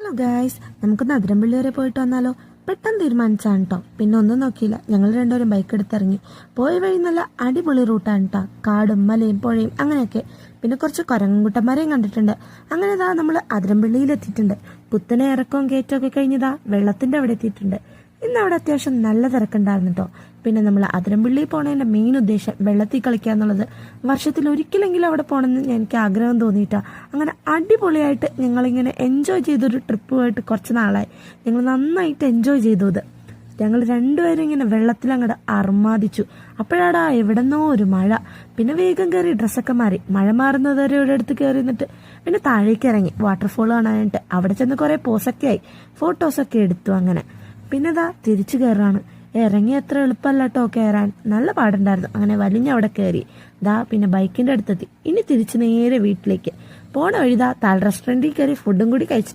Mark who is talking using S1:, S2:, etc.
S1: Hello guys, നമുക്കൊന്ന് അതിരമ്പള്ളി വരെ പോയിട്ട് വന്നാലോ? പെട്ടെന്ന് തീരുമാനിച്ചാണ് കേട്ടോ. പിന്നെ ഒന്നും നോക്കിയില്ല, ഞങ്ങൾ രണ്ടുപേരും ബൈക്ക് എടുത്തിറങ്ങി. പോയ വഴി നല്ല അടിപൊളി റൂട്ടാണ് കേട്ടോ. കാടും മലയും പുഴയും അങ്ങനെയൊക്കെ. പിന്നെ കുറച്ച് കുരങ്ങുകുട്ടന്മാരെയും കണ്ടിട്ടുണ്ട്. അങ്ങനെ ഇതാ നമ്മൾ അതിരമ്പള്ളിയിൽ എത്തിയിട്ടുണ്ട്. കുത്തനെ ഇറക്കവും കയറ്റമൊക്കെ കഴിഞ്ഞതാ വെള്ളത്തിന്റെ അവിടെ എത്തിയിട്ടുണ്ട്. ഇന്ന് അവിടെ അത്യാവശ്യം നല്ല തിരക്കുണ്ടായിരുന്നു കേട്ടോ. പിന്നെ നമ്മൾ അതിരമ്പള്ളി പോണതിന്റെ മെയിൻ ഉദ്ദേശം വെള്ളത്തിൽ കളിക്കുക എന്നുള്ളത്. വർഷത്തിൽ ഒരിക്കലെങ്കിലും അവിടെ പോകണമെന്ന് എനിക്ക് ആഗ്രഹം തോന്നിയിട്ടാ. അങ്ങനെ അടിപൊളിയായിട്ട് ഞങ്ങളിങ്ങനെ എൻജോയ് ചെയ്തൊരു ട്രിപ്പുമായിട്ട് കുറച്ച് നാളായി. ഞങ്ങൾ നന്നായിട്ട് എൻജോയ് ചെയ്തു. ഇത് ഞങ്ങൾ രണ്ടുപേരും ഇങ്ങനെ വെള്ളത്തിൽ അങ്ങോട്ട് അർമാദിച്ചു. അപ്പോഴാടാ എവിടെന്നോ ഒരു മഴ. പിന്നെ വേഗം കയറി ഡ്രസ്സൊക്കെ മാറി. മഴ മാറുന്നത് വരെ ഇവിടെ അടുത്ത് കയറി നിന്നിട്ട് പിന്നെ താഴേക്ക് ഇറങ്ങി വാട്ടർഫോൾ കാണാനായിട്ട്. അവിടെ ചെന്ന് കുറെ പോസൊക്കെ ആയി, ഫോട്ടോസൊക്കെ എടുത്തു. അങ്ങനെ പിന്നെ ഇതാ തിരിച്ചു കയറാണ്. ഇറങ്ങി അത്ര എളുപ്പമല്ല കേട്ടോ കയറാൻ, നല്ല പാടുണ്ടായിരുന്നു. അങ്ങനെ വലിഞ്ഞവിടെ കയറി ദാ പിന്നെ ബൈക്കിന്റെ അടുത്തെത്തി. ഇനി തിരിച്ച് നേരെ വീട്ടിലേക്ക് പോണ വഴിതാ താൽ റെസ്റ്റോറൻറ്റിൽ കയറി ഫുഡും കൂടി കഴിച്ചിട്ട്